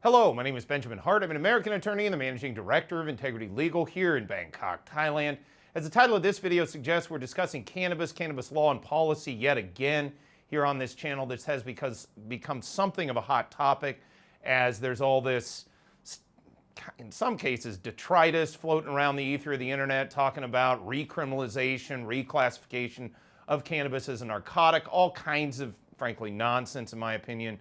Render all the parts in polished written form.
Hello, my name is Benjamin Hart. I'm an American attorney and the managing director of Integrity Legal here in Bangkok, Thailand. As the title of this video suggests, we're discussing cannabis law and policy yet again here on this channel. This has become something of a hot topic as there's all this, in some cases, detritus floating around the ether of the internet talking about recriminalization, reclassification of cannabis as a narcotic, all kinds of, frankly, nonsense in my opinion.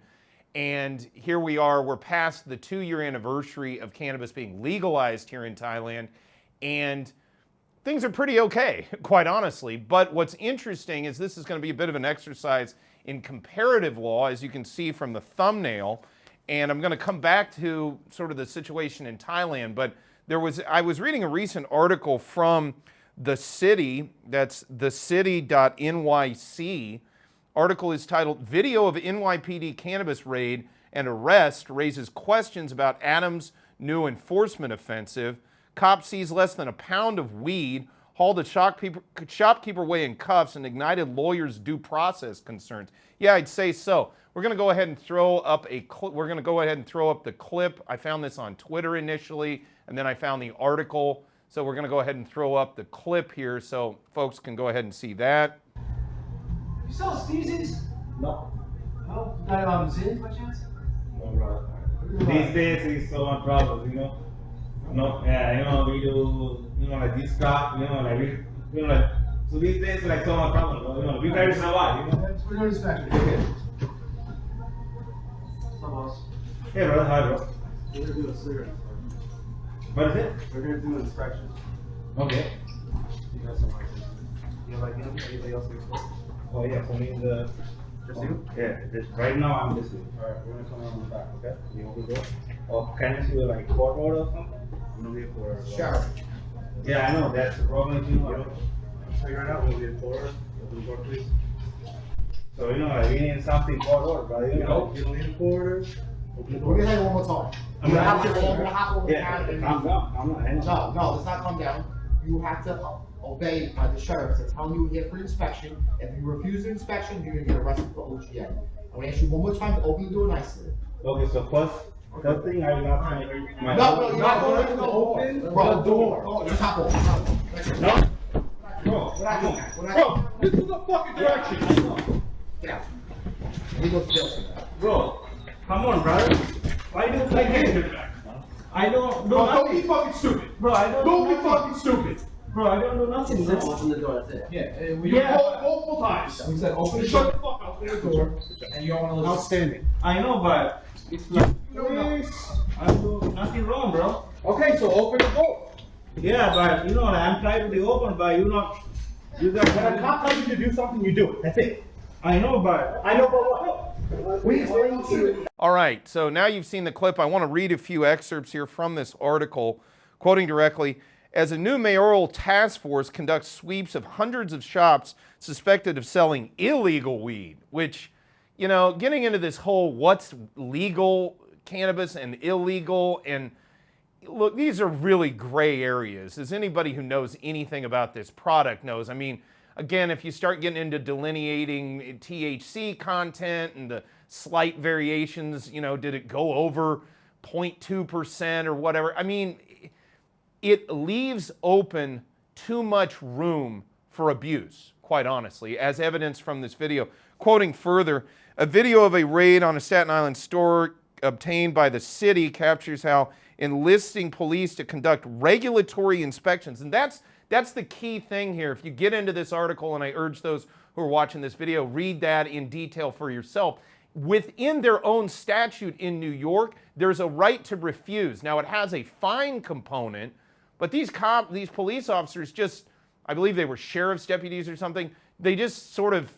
And here we are, we're past the 2-year anniversary of cannabis being legalized here in Thailand, and things are pretty okay, quite honestly. But what's interesting is this is going to be a bit of an exercise in comparative law, as you can see from the thumbnail. And I'm going to come back to sort of the situation in Thailand. But I was reading a recent article from The City, that's thecity.nyc. Article is titled, Video of NYPD Cannabis Raid and Arrest Raises Questions About Adams' New Enforcement Offensive. Cop sees less than a pound of weed, hauled a shopkeeper away in cuffs, and ignited lawyers' due process concerns. Yeah, I'd say so. We're going to go ahead and throw up the clip. I found this on Twitter initially, and then I found the article. So we're going to go ahead and throw up the clip here so folks can go ahead and see that. You sell species? No. No? You got it on Zins by chance? No, brother. These days it's so much problems, you know. No, yeah, we do, like this stuff, so these days like so much problems, we try to survive, We're going to inspection. Okay. So, boss. Hey, brother, hi, bro. We're going to do a cigarette. What is it? We're going to do an inspection. Okay. You got some license. You have like anybody else to export? Oh, yeah, for me, Just you? Yeah, right now I'm listening. Alright, we're going to come around the back, okay? You open the door? Or can I see like court order or something? I'm going to be a quarter. Sheriff. Yeah, I know, that's the problem, I'll tell you right now, I'm going to be a quarter. Open the door, please. So, like, we need something court order, but You don't need a quarter. Open the We're door. gonna hit it one more time. I'm You gonna have to have to- hop over the yeah, counter and- calm down, I know. No, let's not calm down. You have to obey the sheriff. They're telling you here for inspection. If you refuse the inspection, you're gonna get arrested for OGA. I'm gonna ask you one more time to open the door nicely. Okay, so first thing I will not find my. No, you're not going to open the door. Just hop over. No? Bro, We're not doing that. We're not bro, this is the fucking direction. Get out. He goes to jail for that. Bro, come on, brother. Why do you like this? I don't do Don't nothing. be fucking stupid. Bro, I don't Don't do be nothing. fucking stupid. Bro, I don't do nothing. Just open the door, that's it. Yeah, and we Yeah. called it multiple times. We said open the Shut door. the fuck up, open the door. And you don't wanna listen. Outstanding. I know, but it's like, Please. I do nothing wrong, bro. Okay, so open the door. Yeah, but I'm trying to be open, but you guys. When a cop tells you to do something, you do it. That's it. I know, but what? We explain to you. All right, so now you've seen the clip. I want to read a few excerpts here from this article, quoting directly. As a new mayoral task force conducts sweeps of hundreds of shops suspected of selling illegal weed, which, getting into this whole what's legal cannabis and illegal, and look, these are really gray areas. As anybody who knows anything about this product knows, I mean, again, if you start getting into delineating THC content and the slight variations, did it go over 0.2% or whatever? I mean, it leaves open too much room for abuse, quite honestly, as evidenced from this video. Quoting further, a video of a raid on a Staten Island store obtained by the city captures how enlisting police to conduct regulatory inspections. And that's the key thing here. If you get into this article, and I urge those who are watching this video, read that in detail for yourself. Within their own statute in New York, there's a right to refuse. Now, it has a fine component, but these police officers just, I believe they were sheriff's deputies or something, they just sort of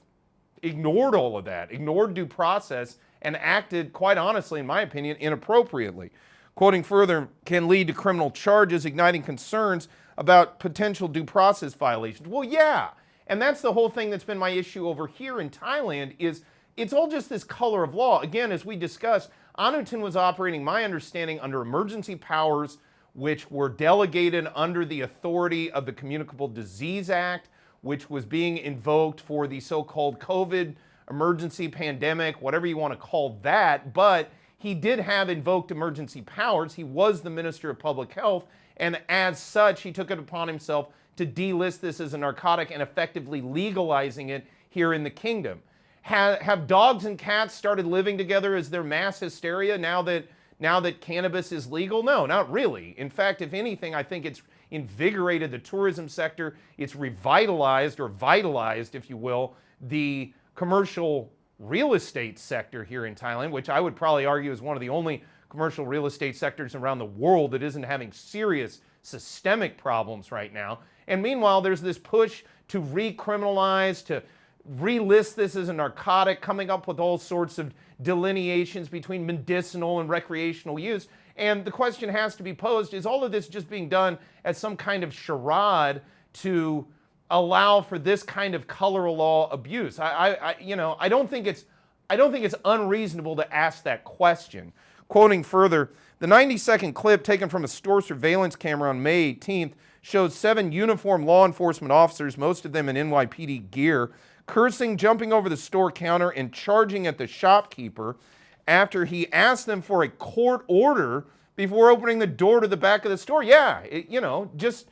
ignored all of that, ignored due process, and acted, quite honestly, in my opinion, inappropriately. Quoting further, can lead to criminal charges, igniting concerns about potential due process violations. Well, yeah, and that's the whole thing that's been my issue over here in Thailand is it's all just this color of law. Again, as we discussed, Anutin was operating, my understanding, under emergency powers which were delegated under the authority of the Communicable Disease Act, which was being invoked for the so-called COVID emergency pandemic, whatever you want to call that. But he did have invoked emergency powers. He was the Minister of Public Health, and as such, he took it upon himself to delist this as a narcotic and effectively legalizing it here in the kingdom. Have dogs and cats started living together as their mass hysteria now that cannabis is legal? No, not really. In fact, if anything, I think it's invigorated the tourism sector. It's revitalized, or vitalized, if you will, the commercial real estate sector here in Thailand, which I would probably argue is one of the only commercial real estate sectors around the world that isn't having serious systemic problems right now. And meanwhile, there's this push to recriminalize, to relist this as a narcotic, coming up with all sorts of delineations between medicinal and recreational use. And the question has to be posed, is all of this just being done as some kind of charade to allow for this kind of color law abuse? I don't think it's unreasonable to ask that question. Quoting further, the 90-second clip taken from a store surveillance camera on May 18th shows 7 uniformed law enforcement officers, most of them in NYPD gear, cursing, jumping over the store counter, and charging at the shopkeeper after he asked them for a court order before opening the door to the back of the store. Yeah, just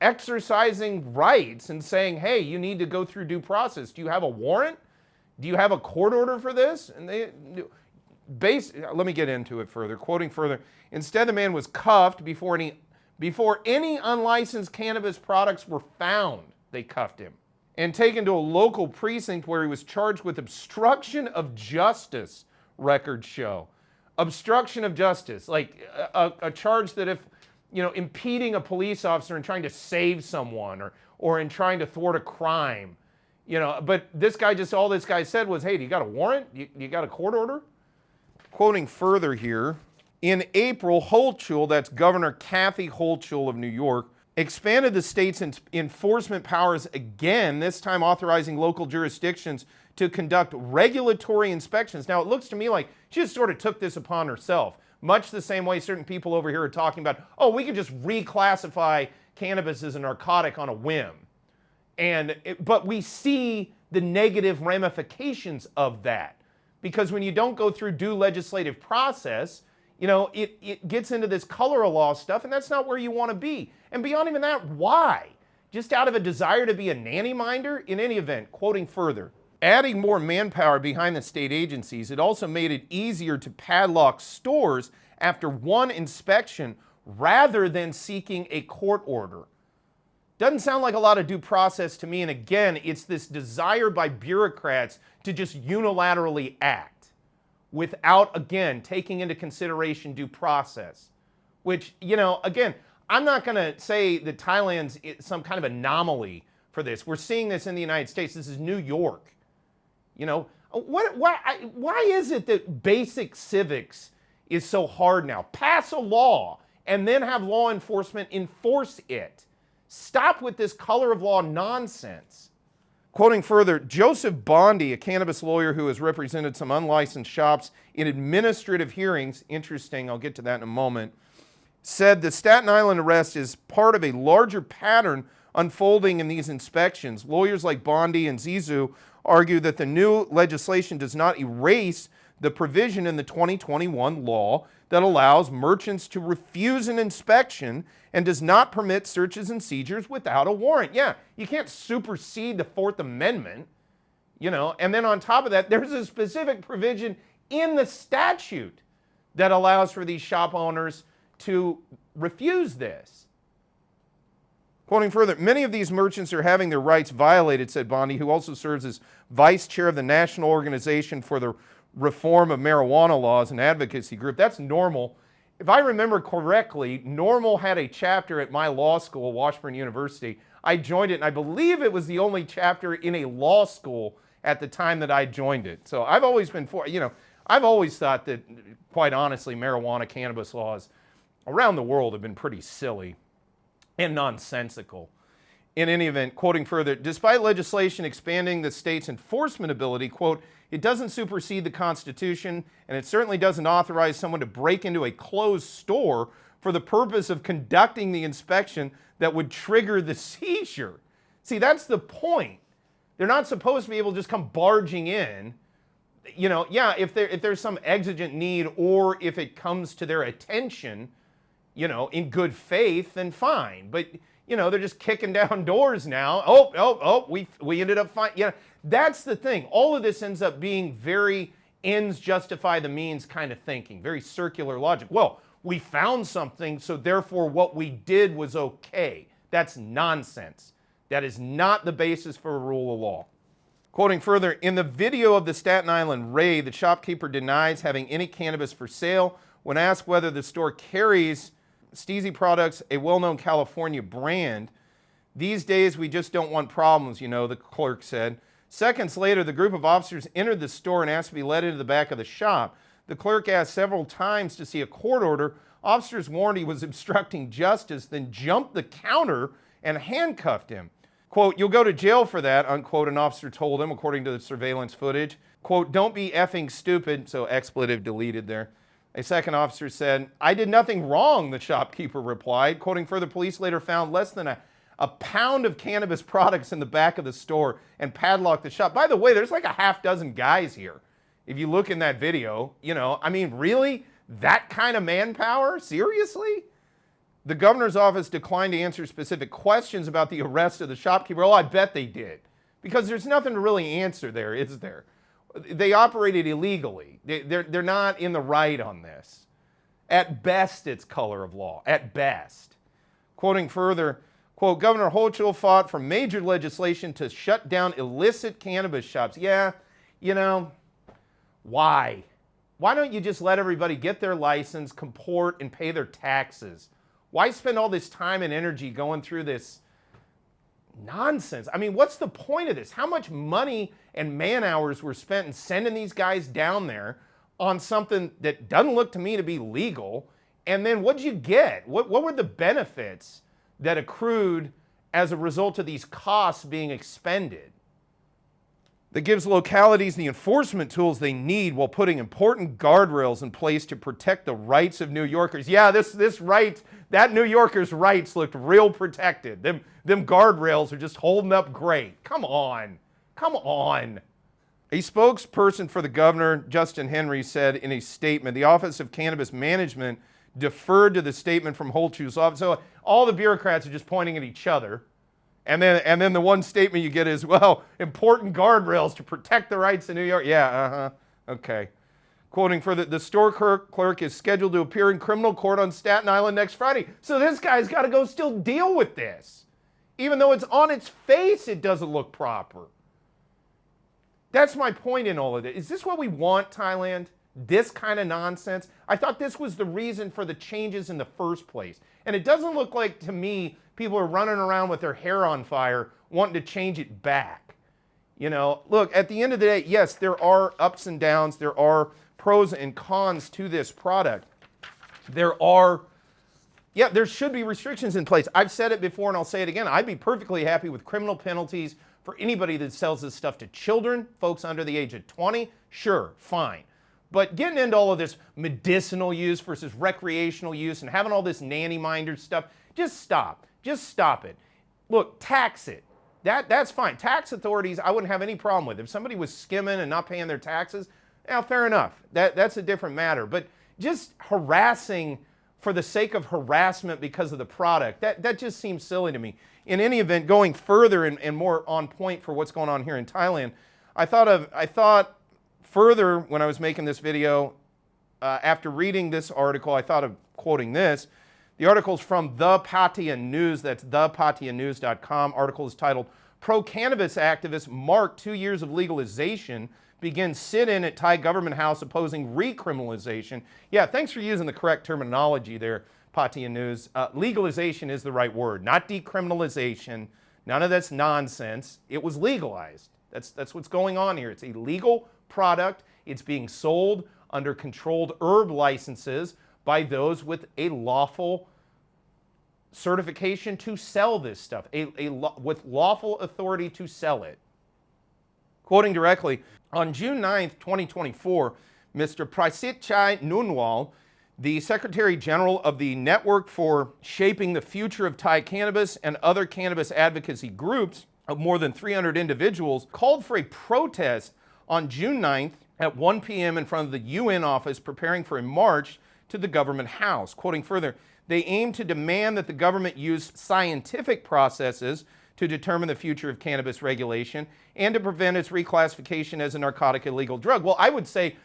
exercising rights and saying, hey, you need to go through due process. Do you have a warrant? Do you have a court order for this? And let me get into it further. Quoting further, instead the man was cuffed before any unlicensed cannabis products were found. They cuffed him and taken to a local precinct where he was charged with obstruction of justice, records show. Obstruction of justice, like a charge that if, impeding a police officer in trying to save someone or in trying to thwart a crime, but all this guy said was, hey, do you got a warrant? You got a court order? Quoting further here, in April, Hochul, that's Governor Kathy Hochul of New York, expanded the state's enforcement powers again, this time authorizing local jurisdictions to conduct regulatory inspections. Now, it looks to me like she just sort of took this upon herself, much the same way certain people over here are talking about, oh, we could just reclassify cannabis as a narcotic on a whim. But we see the negative ramifications of that, because when you don't go through due legislative process, it gets into this color law stuff, and that's not where you want to be. And beyond even that, why? Just out of a desire to be a nanny minder? In any event, quoting further, adding more manpower behind the state agencies, it also made it easier to padlock stores after one inspection rather than seeking a court order. Doesn't sound like a lot of due process to me, and again, it's this desire by bureaucrats to just unilaterally act without, again, taking into consideration due process. Which, again, I'm not going to say that Thailand's some kind of anomaly for this. We're seeing this in the United States. This is New York. Why is it that basic civics is so hard now? Pass a law and then have law enforcement enforce it. Stop with this color of law nonsense. Quoting further, Joseph Bondi, a cannabis lawyer who has represented some unlicensed shops in administrative hearings, interesting, I'll get to that in a moment, said the Staten Island arrest is part of a larger pattern unfolding in these inspections. Lawyers like Bondi and Zizou argue that the new legislation does not erase the provision in the 2021 law that allows merchants to refuse an inspection and does not permit searches and seizures without a warrant. Yeah, you can't supersede the Fourth Amendment, and then on top of that, there's a specific provision in the statute that allows for these shop owners to refuse this. Quoting further, many of these merchants are having their rights violated, said Bondi, who also serves as vice chair of the National Organization for the Reform of Marijuana Laws, an advocacy group. That's NORML. If I remember correctly, NORML had a chapter at my law school, Washburn University. I joined it, and I believe it was the only chapter in a law school at the time that I joined it. So I've always been I've always thought that, quite honestly, marijuana, cannabis laws around the world have been pretty silly and nonsensical. In any event, quoting further, despite legislation expanding the state's enforcement ability, quote, it doesn't supersede the Constitution, and it certainly doesn't authorize someone to break into a closed store for the purpose of conducting the inspection that would trigger the seizure. See, that's the point. They're not supposed to be able to just come barging in You know, yeah, if there's some exigent need or if it comes to their attention, you know, in good faith, then fine. But, you know, they're just kicking down doors now. We ended up fine. You know, that's the thing. All of this ends up being very ends justify the means kind of thinking, very circular logic. Well, we found something, so therefore what we did was okay. That's nonsense. That is not the basis for a rule of law. Quoting further, in the video of the Staten Island raid, the shopkeeper denies having any cannabis for sale. When asked whether the store carries Steezy Products, a well-known California brand, these days we just don't want problems, you know, the clerk said. Seconds later, the group of officers entered the store and asked to be led into the back of the shop. The clerk asked several times to see a court order. Officers warned he was obstructing justice, then jumped the counter and handcuffed him. Quote, "You'll go to jail for that," unquote, an officer told him, according to the surveillance footage. Quote, "Don't be effing stupid," so expletive deleted there. A second officer said, "I did nothing wrong," the shopkeeper replied. Quoting further, police later found less than a pound of cannabis products in the back of the store and padlocked the shop. By the way, there's like a half dozen guys here. If you look in that video, you know, I mean, really? That kind of manpower? Seriously? The governor's office declined to answer specific questions about the arrest of the shopkeeper. Oh, I bet they did. Because there's nothing to really answer there, is there? They operated illegally. They're not in the right on this. At best, it's color of law. At best. Quoting further, quote, "Governor Hochul fought for major legislation to shut down illicit cannabis shops." Yeah, you know, why? Why don't you just let everybody get their license, comport, and pay their taxes? Why spend all this time and energy going through this nonsense? I mean, what's the point of this? How much money and man hours were spent in sending these guys down there on something that doesn't look to me to be legal? And then what'd you get? What were the benefits that accrued as a result of these costs being expended? That gives localities the enforcement tools they need while putting important guardrails in place to protect the rights of New Yorkers. Yeah, this right, that New Yorker's rights looked real protected. Them guardrails are just holding up great. Come on. Come on. A spokesperson for the governor, Justin Henry, said in a statement, the Office of Cannabis Management deferred to the statement from Hochul's office. So all the bureaucrats are just pointing at each other. And then the one statement you get is, well, important guardrails to protect the rights of New York. Yeah, okay. Quoting further, the store clerk is scheduled to appear in criminal court on Staten Island next Friday. So this guy's got to go still deal with this. Even though it's on its face, it doesn't look proper. That's my point in all of this. Is this what we want, Thailand? This kind of nonsense? I thought this was the reason for the changes in the first place. And it doesn't look like, to me, people are running around with their hair on fire wanting to change it back. You know, look, at the end of the day, yes, there are ups and downs. There are pros and cons to this product. There should be restrictions in place. I've said it before and I'll say it again. I'd be perfectly happy with criminal penalties for anybody that sells this stuff to children, folks under the age of 20. Sure, fine. But getting into all of this medicinal use versus recreational use and having all this nanny minder stuff, just stop. Just stop it. Look, tax it. That's fine. Tax authorities, I wouldn't have any problem with. If somebody was skimming and not paying their taxes, yeah, fair enough. That's a different matter. But just harassing for the sake of harassment because of the product, that just seems silly to me. In any event, going further and more on point for what's going on here in Thailand, I thought further when I was making this video, after reading this article, I thought of quoting this. The article's from The Pattaya News. That's thepattianews.com. Article is titled, "Pro-Cannabis Activists Mark 2 Years of Legalization Begin Sit-In at Thai Government House Opposing Recriminalization." Yeah, thanks for using the correct terminology there, Pattaya News. Legalization is the right word, not decriminalization. None of that's nonsense. It was legalized. That's what's going on here. It's a legal product. It's being sold under controlled herb licenses by those with a lawful certification to sell this stuff, with lawful authority to sell it. Quoting directly, on June 9th, 2024, Mr. Prasitchai Nunwal, the Secretary General of the Network for Shaping the Future of Thai Cannabis and other cannabis advocacy groups of more than 300 individuals, called for a protest on June 9th at 1 p.m. in front of the UN office preparing for a march to the government house. Quoting further, they aim to demand that the government use scientific processes to determine the future of cannabis regulation and to prevent its reclassification as a narcotic illegal drug. Well, I would say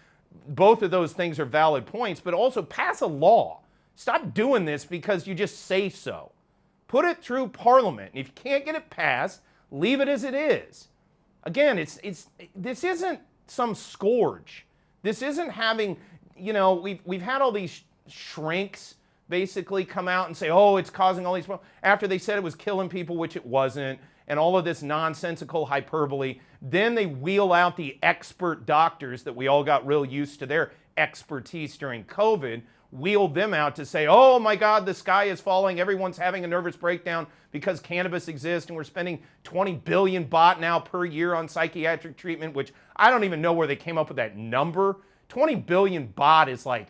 both of those things are valid points, but also pass a law. Stop doing this because you just say so. Put it through Parliament. And if you can't get it passed, leave it as it is. Again, this isn't some scourge. This isn't having, we've had all these shrinks basically come out and say, oh, it's causing all these problems, after they said it was killing people, which it wasn't, and all of this nonsensical hyperbole. Then they wheel out the expert doctors that we all got real used to their expertise during COVID, wheeled them out to say, oh my God, the sky is falling, everyone's having a nervous breakdown because cannabis exists and we're spending 20 billion baht now per year on psychiatric treatment, which I don't even know where they came up with that number. 20 billion baht is like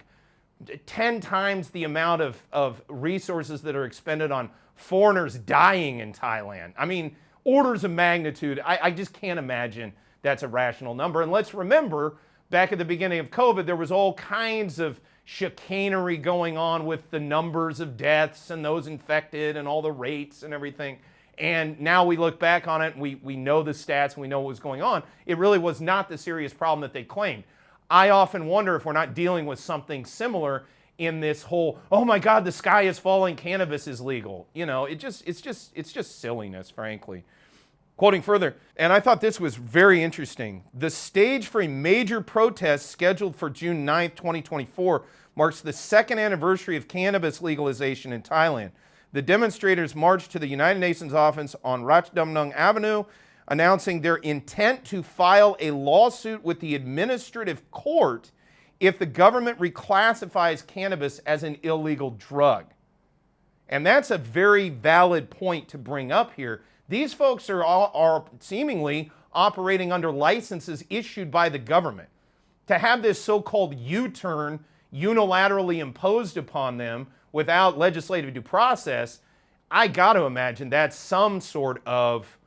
10 times the amount of resources that are expended on foreigners dying in Thailand. I mean, orders of magnitude. I just can't imagine that's a rational number. And let's remember, back at the beginning of COVID, there was all kinds of chicanery going on with the numbers of deaths and those infected and all the rates and everything. And now we look back on it and we know the stats and we know what was going on. It really was not the serious problem that they claimed. I often wonder if we're not dealing with something similar in this whole, oh my God, the sky is falling, cannabis is legal. It's just silliness, frankly. Quoting further, and I thought this was very interesting. The stage for a major protest scheduled for June 9th, 2024 marks the second anniversary of cannabis legalization in Thailand. The demonstrators marched to the United Nations office on Ratchdamnung Avenue, announcing their intent to file a lawsuit with the administrative court if the government reclassifies cannabis as an illegal drug. And that's a very valid point to bring up here. These folks are seemingly operating under licenses issued by the government. To have this so-called U-turn unilaterally imposed upon them without legislative due process, I got to imagine that's some sort of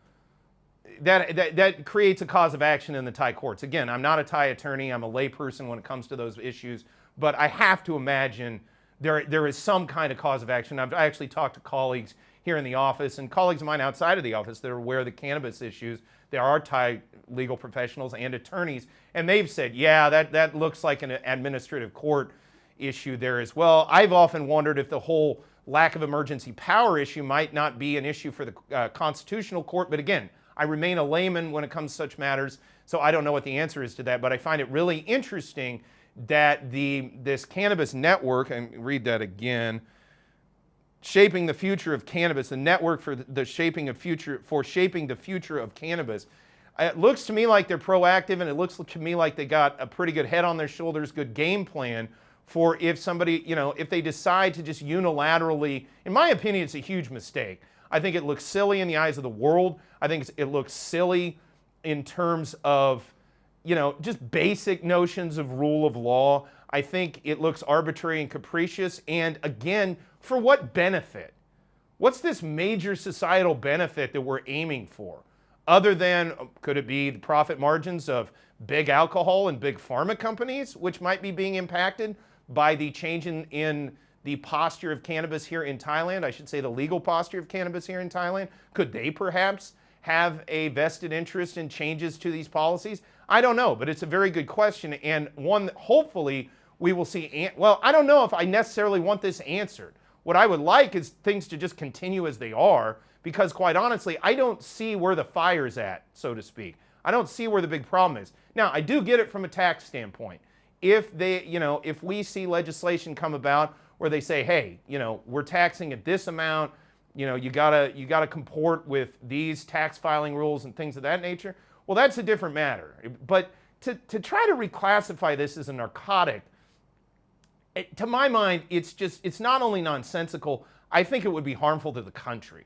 that creates a cause of action in the Thai courts. Again, I'm not a Thai attorney. I'm a layperson when it comes to those issues. But I have to imagine there is some kind of cause of action. I actually talked to colleagues here in the office and colleagues of mine outside of the office that are aware of the cannabis issues. There are Thai legal professionals and attorneys. And they've said, yeah, that looks like an administrative court issue there as well. I've often wondered if the whole lack of emergency power issue might not be an issue for the Constitutional Court. But again, I remain a layman when it comes to such matters, so I don't know what the answer is to that, but I find it really interesting that this cannabis network, and read that again, shaping the future of cannabis, the network for shaping the future of cannabis. It looks to me like they're proactive, and it looks to me like they got a pretty good head on their shoulders, good game plan for if somebody, if they decide to just unilaterally, in my opinion, it's a huge mistake. I think it looks silly in the eyes of the world. I think it looks silly in terms of, just basic notions of rule of law. I think it looks arbitrary and capricious. And again, for what benefit? What's this major societal benefit that we're aiming for? Other than, could it be the profit margins of big alcohol and big pharma companies, which might be being impacted by the change in the posture of cannabis here in Thailand? I should say the legal posture of cannabis here in Thailand. Could they perhaps have a vested interest in changes to these policies? I don't know, but it's a very good question, and one that hopefully we will see. Well, I don't know if I necessarily want this answered. What I would like is things to just continue as they are, because quite honestly, I don't see where the fire's at, so to speak. I don't see where the big problem is. Now, I do get it from a tax standpoint. If if we see legislation come about where they say, hey, we're taxing at this amount, you gotta comport with these tax filing rules and things of that nature, well, that's a different matter. But to try to reclassify this as a narcotic, to my mind, it's not only nonsensical, I think it would be harmful to the country.